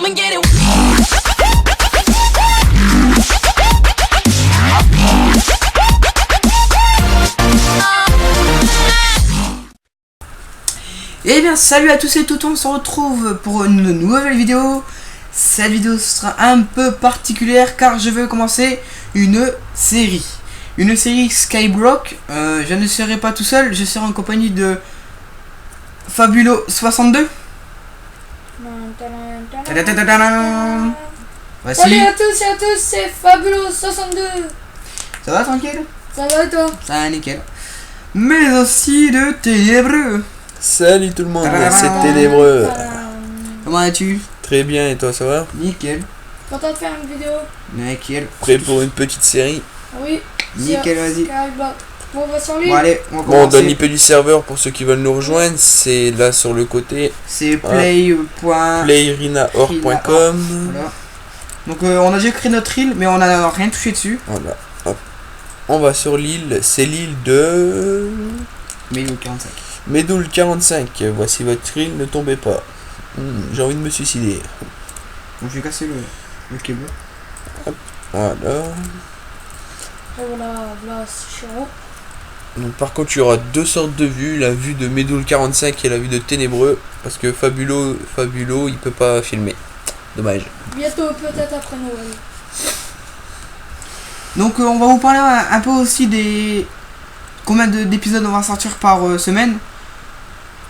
come and get it. Et bien salut à tous et toutes, on se retrouve pour une nouvelle vidéo. Cette vidéo sera un peu particulière car je vais commencer une série. Une série Skyblock. Je ne serai pas tout seul, je serai en compagnie de Fabulo62. Voici. Salut à tous et à tous, c'est Fabulo62. Ça va tranquille? Ça va et toi? Ça va nickel. Mais aussi de Ténébreux. Salut tout le monde, c'est Ténébreux. Comment vas-tu? Très bien, et toi ça va? Nickel. Content de faire une vidéo? Nickel. Prêt pour une petite série? Oui. Nickel, vas-y. Skyblock. Bon, on va sur l'île. Bon allez, on va Bon, on donne commencer. l'IP du serveur pour ceux qui veulent nous rejoindre, c'est là sur le côté, C'est play.playrina.org. playrina.org.com. Voilà. Donc on a déjà créé notre île, mais on n'a rien touché dessus. Voilà, hop. On va sur l'île, c'est l'île de Mais le 45. Medoul 45. Voici votre île, ne tombez pas. J'ai envie de me suicider. Donc je vais casser le câble. Voilà. Et voilà, c'est chaud. Donc, par contre, il y aura deux sortes de vues, la vue de Medoul 45 et la vue de Ténébreux, parce que Fabulo il peut pas filmer. Dommage. Bientôt, peut-être après Noël. Donc on va vous parler un peu aussi des combien d'épisodes on va sortir par semaine.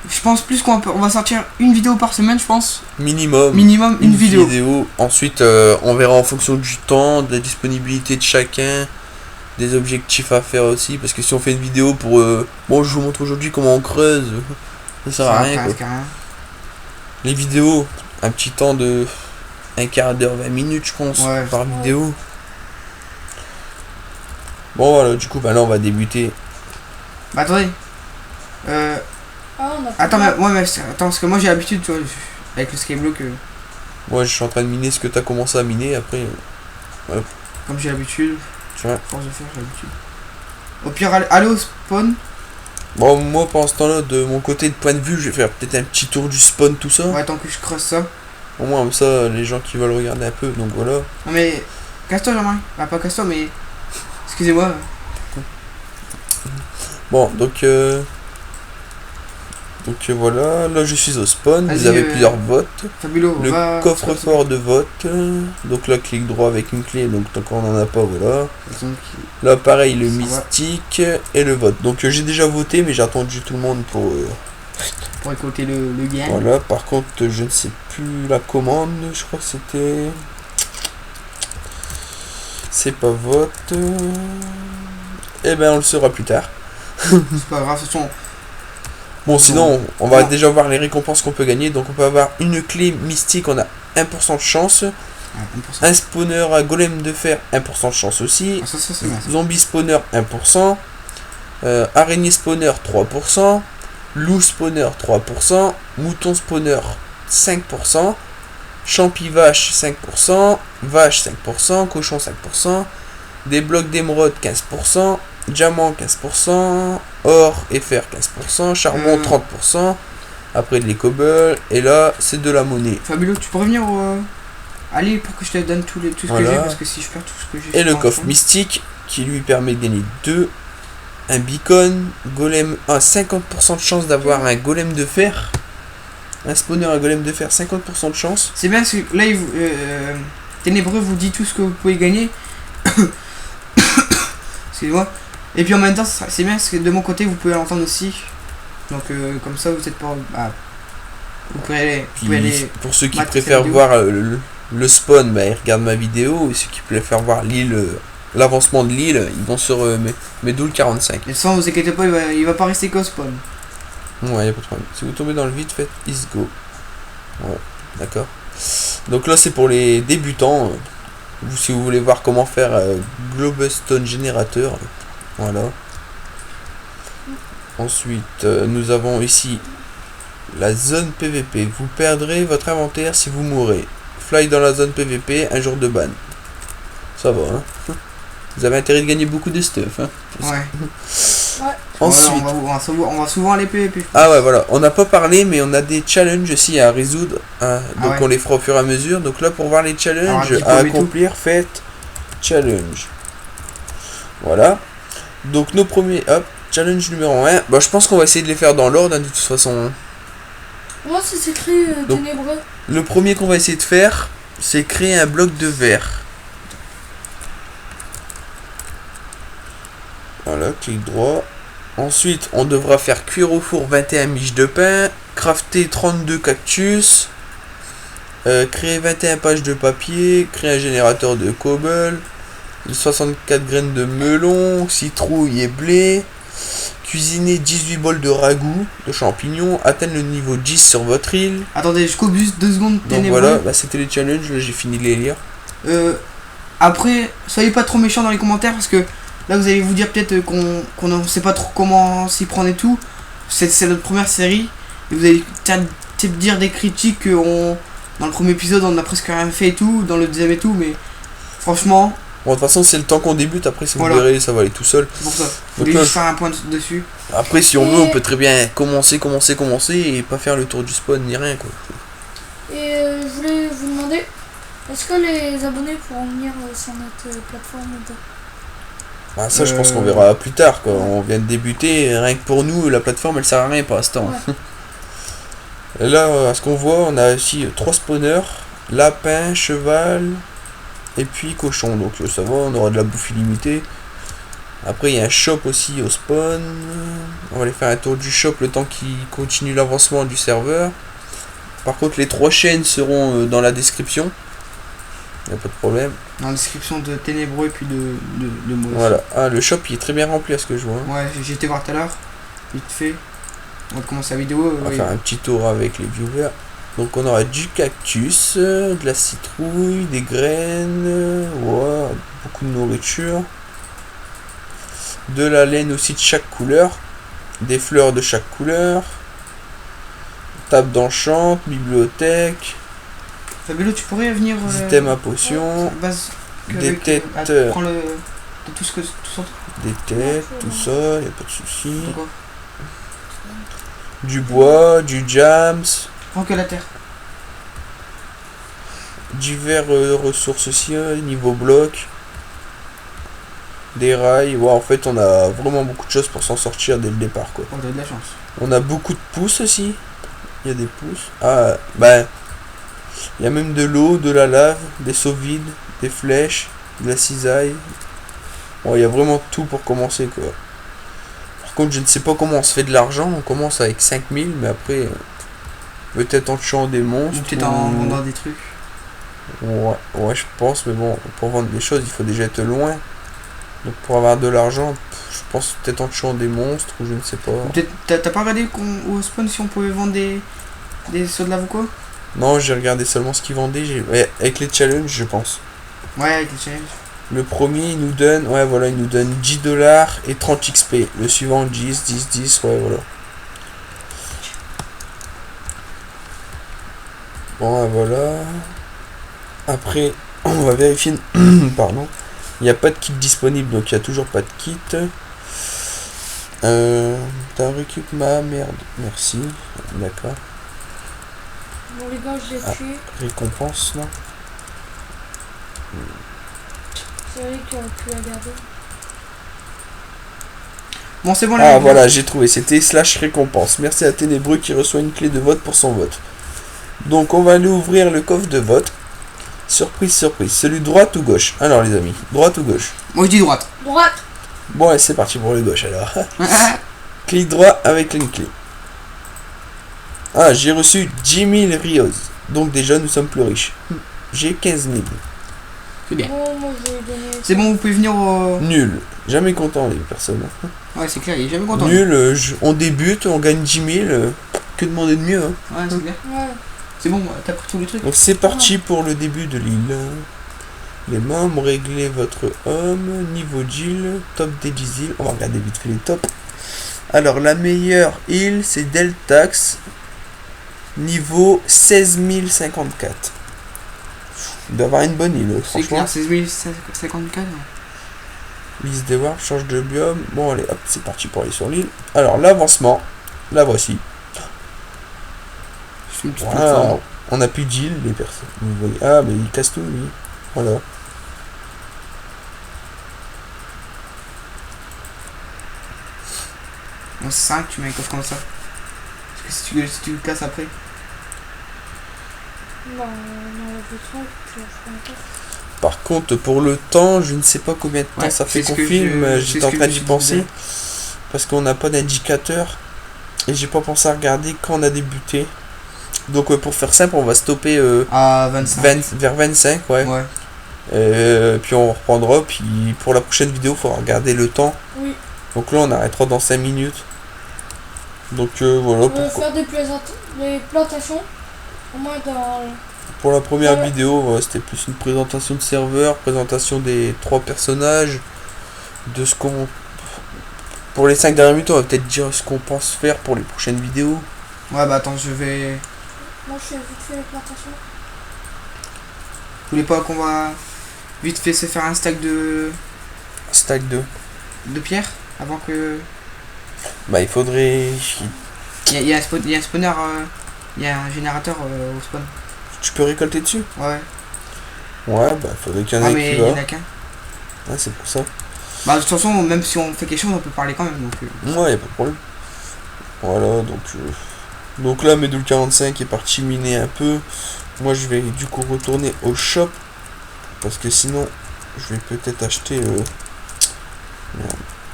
Je pense plus qu'on va sortir une vidéo par semaine, je pense. Minimum Une vidéo. Ensuite, on verra en fonction du temps, de la disponibilité de chacun, des objectifs à faire aussi. Parce que si on fait une vidéo pour... bon, je vous montre aujourd'hui comment on creuse. Ça sert à rien, quoi. Les vidéos, un petit temps de... un quart d'heure, 20 minutes, je pense, Ouais. par vidéo. Bon, voilà, du coup, bah là, on va débuter. Bah attendez. Ah, on a fait Attends, ça. attends, parce que moi j'ai l'habitude, tu vois, avec le Skyblock, Moi, je suis en train de miner ce que tu as commencé à miner. Après, comme j'ai l'habitude, tu vois. force de faire, j'ai l'habitude. Au pire, allez au spawn. Bon, moi, pendant ce temps-là, de mon côté de point de vue, je vais faire peut-être un petit tour du spawn, tout ça. Ouais, tant que je creuse ça. Au moins, comme ça, les gens qui veulent regarder un peu, donc voilà. Non mais, casse-toi Jean-Marie. Bah pas casse-toi, mais... Excusez-moi. Bon, donc voilà, là je suis au spawn, vous Vas-y, avez plusieurs votes. Fabulo, Le va... coffre-fort de vote, donc là clic droit avec une clé, donc tant qu'on n'en a pas, voilà. Là pareil, le Ça va. mystique et le vote. Donc j'ai déjà voté, mais j'ai attendu tout le monde pour... Pour écouter le gain. Voilà, par contre je ne sais plus la commande, je crois que c'était... C'est pas vote... Eh ben on le saura plus tard. C'est pas grave, de toute façon. Bon, sinon, on va Non. déjà voir les récompenses qu'on peut gagner. Donc, on peut avoir une clé mystique, on a 1% de chance. Un spawner à golem de fer, 1% de chance aussi. Ah, ça c'est bien. Zombie spawner, 1%. Araignée spawner, 3%. Loup spawner, 3%. Mouton spawner, 5%. Champi vache, 5%. Vache, 5%. Cochon, 5%. Des blocs d'émeraude, 15%. Diamant 15%, or et fer 15%, charbon 30%, après les cobbles, et là c'est de la monnaie. Fabulo, tu peux revenir allez pour que je te donne tout ce Voilà. que j'ai, parce que si je perds tout ce que j'ai... Et je le perds coffre un fond. mystique qui lui permet de gagner 2, un beacon, golem, 50% de chance d'avoir un golem de fer, un spawner à golem de fer, 50% de chance. C'est bien parce que là, Ténébreux vous dit tout ce que vous pouvez gagner. Excusez-moi. Et puis en même temps, c'est bien parce que de mon côté, vous pouvez l'entendre aussi. Donc comme ça, vous êtes pas... Bah, vous pouvez aller... Pour ceux qui mater préfèrent cette vidéo. voir le spawn, bah, ils regardent ma vidéo, et ceux qui préfèrent voir l'île, l'avancement de l'île, ils vont sur Medoul 45. Et sans vous inquiétez pas, il va pas rester qu'au spawn. Ouais, y a pas de problème. Si vous tombez dans le vide, faites is go. Ouais, d'accord. Donc là, c'est pour les débutants. Si vous voulez voir comment faire Globestone générateur, voilà. Ensuite, nous avons ici la zone PVP. Vous perdrez votre inventaire si vous mourrez. Fly dans la zone PVP, un jour de ban. Ça va, hein. Vous avez intérêt de gagner beaucoup de stuff, hein. Ouais. Ensuite, on va souvent aller PVP. ah ouais, voilà, on n'a pas parlé, mais on a des challenges aussi à résoudre, hein. Donc ouais. on les fera au fur et à mesure. Donc là, pour voir les challenges Alors, un petit à peu et tout. accomplir, faites challenge. Voilà. Donc nos premiers, hop, challenge numéro 1. Bah, je pense qu'on va essayer de les faire dans l'ordre, hein, de toute façon. Moi, c'est écrit Donc- ténébreux. Le premier qu'on va essayer de faire, c'est créer un bloc de verre. Voilà, clic droit. Ensuite, on devra faire cuire au four 21 miches de pain, crafter 32 cactus, créer 21 pages de papier, créer un générateur de cobble, 64 graines de melon, citrouille et blé, cuisiner 18 bols de ragoût de champignons, atteindre le niveau 10 sur votre île. Attendez, je coupe juste 2 secondes. Donc Ténébreux. voilà, bah, c'était les challenges, là j'ai fini de les lire. Après, soyez pas trop méchants dans les commentaires parce que là vous allez vous dire peut-être qu'on ne sait pas trop comment s'y prendre et tout. C'est notre première série et vous allez peut-être dire des critiques que dans le premier épisode on a presque rien fait et tout, dans le deuxième et tout, mais franchement, Bon, de toute façon, c'est le temps qu'on débute, après, si Voilà. vous verrez, ça va aller tout seul. c'est pour ça. Donc Je voulais là, juste faire un point dessus. après, si on veut, on peut très bien commencer et pas faire le tour du spawn ni rien, quoi. Et je voulais vous demander, est-ce que les abonnés pourront venir sur notre plateforme ou pas? Bah, ça, je pense qu'on verra plus tard, quoi. On vient de débuter, rien que pour nous, la plateforme, elle sert à rien pour l'instant. Ouais. Et là, à ce qu'on voit, on a aussi 3 spawners, lapin, cheval, et puis cochon. Donc ça va, on aura de la bouffe illimitée. Après, il y a un shop aussi au spawn. On va aller faire un tour du shop le temps qu'il continue l'avancement du serveur. Par contre, les 3 chaînes seront dans la description. Il n'y a pas de problème. Dans la description de Ténébreux et puis de moi. Voilà. Ah, le shop, il est très bien rempli à ce que je vois, hein. Ouais, j'ai été voir tout à l'heure. Vite fait. On va commencer la vidéo. On va faire un petit tour avec les viewers. Donc on aura du cactus, de la citrouille, des graines, ouais, beaucoup de nourriture, de la laine aussi de chaque couleur, des fleurs de chaque couleur, table d'enchant, bibliothèque, Fabuleux, tu pourrais venir. items à potion, des têtes, prends le. De tout ce que. Tout ça. des têtes, tout ça, y a pas de souci, D'accord. du bois, du jams, Prends que la terre. divers ressources aussi, niveau bloc, des rails. Ouais, en fait, on a vraiment beaucoup de choses pour s'en sortir dès le départ, quoi. Oh, t'as de la chance. On a beaucoup de pouces aussi. Il y a des pouces. Ah, bah, il y a même de l'eau, de la lave, des seaux vides, des flèches, de la cisaille. Bon, il y a vraiment tout pour commencer, quoi. Par contre, je ne sais pas comment on se fait de l'argent. On commence avec 5000, mais après, peut-être en tuant des Ou monstres. peut-être en vendant des trucs. Ouais, je pense, mais bon, pour vendre des choses, il faut déjà être loin. Donc pour avoir de l'argent, je pense peut-être en tuant des monstres, ou je ne sais pas. Ou peut-être. T'as pas regardé au spawn si on pouvait vendre des sauts de lave ou quoi? Non, j'ai regardé seulement ce qu'ils vendaient, ouais, avec les challenges, je pense. Ouais, avec les challenges. Le premier, il nous donne, ouais, voilà, il nous donne 10 $ et 30 XP. Le suivant, 10, 10, 10, ouais, voilà. Bon, voilà. Après, on va vérifier. Pardon. Il n'y a pas de kit disponible, donc il n'y a toujours pas de kit. T'as récup ma merde. Merci. D'accord. Bon, les gars, je l'ai tué. Récompense, non? C'est vrai qu'il aurait pu la garder. Bon, c'est bon, Ah là. voilà, j'ai trouvé, c'était slash récompense. Merci à Ténébreux qui reçoit une clé de vote pour son vote. Donc on va aller ouvrir le coffre de vote. Surprise, surprise. Celui de droite ou gauche? Alors les amis, droite ou gauche? Moi, je dis droite. Droite. Bon, allez, c'est parti pour le gauche alors. Clic droit avec une clé. Ah, j'ai reçu 10 000 rios. Donc déjà, nous sommes plus riches. J'ai 15 000. C'est bien. Bon, moi, je vais lui donner. C'est bon, vous pouvez venir au. Nul. Jamais content les personnes. Ouais, c'est clair, il est jamais content. Nul, on débute, on gagne 10 000. Que demander de mieux, hein. Ouais, c'est clair. Ouais. C'est bon, t'as pris tous les trucs. Donc c'est parti pour le début de l'île. Les membres, réglez votre homme, niveau d'île, top des 10 îles. On va regarder vite fait les tops. Alors la meilleure île c'est Deltax, niveau 16 054. Il doit avoir une bonne île, C'est franchement. clair, 16 054. Liste des warps, change de biome. Bon allez, hop, c'est parti pour aller sur l'île. Alors l'avancement, la voici. Je fais une petite Voilà, plateforme. on a plus d'île, les personnes. Vous voyez. Ah mais il casse tout lui. Voilà. Non, c'est 5, tu mets un coffre comme ça. Parce que si tu le casses après. Bah, on enlève le truc, puis on fera un coffre. Par contre, pour le temps, je ne sais pas combien de temps Ouais, ça fait c'est ce qu'on que filme. c'est J'étais ce en que train je d'y me penser. disais. Parce qu'on n'a pas d'indicateur. Et j'ai pas pensé à regarder quand on a débuté. Donc ouais, pour faire simple, on va stopper À 25. vers 25, ouais. Ouais. Puis on reprendra. Puis pour la prochaine vidéo, il faudra regarder le temps. Oui. Donc là, on arrêtera dans 5 minutes. Donc voilà. On va faire des plantations. Au moins dans... Pour la première Ouais. vidéo, c'était plus une présentation de serveur, présentation des 3 personnages, de ce qu'on... Pour les 5 dernières minutes, on va peut-être dire ce qu'on pense faire pour les prochaines vidéos. Ouais, bah attends, je vais. Moi, je fais vite fait les plantations. Vous voulez pas qu'on va vite fait se faire un stack Stack 2. de pierre avant que. Bah il faudrait... Il y a un spawner. Il y a un générateur au spawn. Tu peux récolter dessus? Ouais. Ouais, bah il faudrait qu'il y en Ah, ait mais qui il y va. en a qu'un. Ouais, c'est pour ça. Bah, de toute façon, même si on fait quelque chose, on peut parler quand même. Donc, Ouais, y a pas de problème. Voilà, donc là, Medoul 45 est parti miner un peu. Moi, je vais du coup retourner au shop. Parce que sinon, je vais peut-être acheter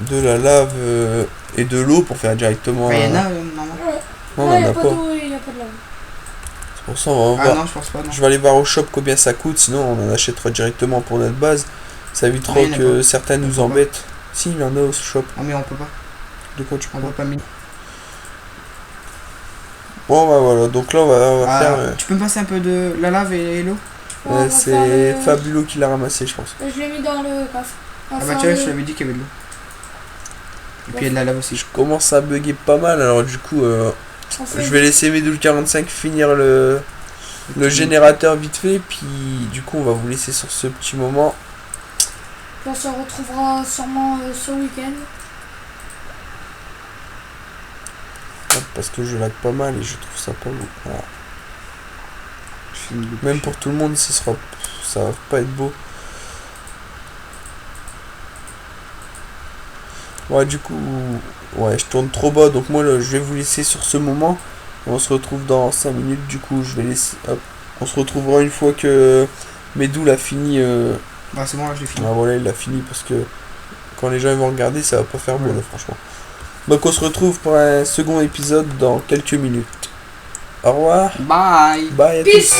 de la lave et de l'eau pour faire directement... il y en a, normalement. Ouais. Non, Non, on il n'y en a a pas pas. d'eau et il n'y a pas de lave. C'est pour ça, on va Ah voir. non, je pense pas, non. Je vais aller voir au shop combien ça coûte. Sinon, on en achètera directement pour notre base. Ça évitera Ouais, il y en a que pas. certains nous On peut pas. embêtent. Si, il y en a au shop. Ah, mais on peut pas. De quoi tu On parles? peut pas miner. Bon, bah voilà. Donc là, on va Ah, faire... tu peux me passer un peu de la lave et l'eau? Ouais, on va c'est faire le- Fabulo qui l'a ramassé, je pense. Je l'ai mis dans le coffre. On va Ah, bah, faire tu vois, le- je t'avais dit qu'il y avait de l'eau. Et puis il y a de la lave aussi. Je commence à bugger pas mal, alors du coup, on fait- je vais laisser Medoul 45 finir le générateur vite fait, puis du coup, on va vous laisser sur ce petit moment. On se retrouvera sûrement ce week-end. Hop, parce que je lag pas mal et je trouve ça pas beau. Voilà. Même pour tout le monde, ça va pas être beau. Ouais, du coup, ouais, je tourne trop bas, donc moi, là, je vais vous laisser sur ce moment. On se retrouve dans 5 minutes, du coup, je vais laisser... Hop. On se retrouvera une fois que Medoul a fini... Bah, c'est bon, là, je l'ai fini. Ah voilà, il a fini, parce que quand les gens ils vont regarder, ça va pas faire beau, là, franchement. Donc on se retrouve pour un second épisode dans quelques minutes. Au revoir. Bye. Bye à tous. Peace.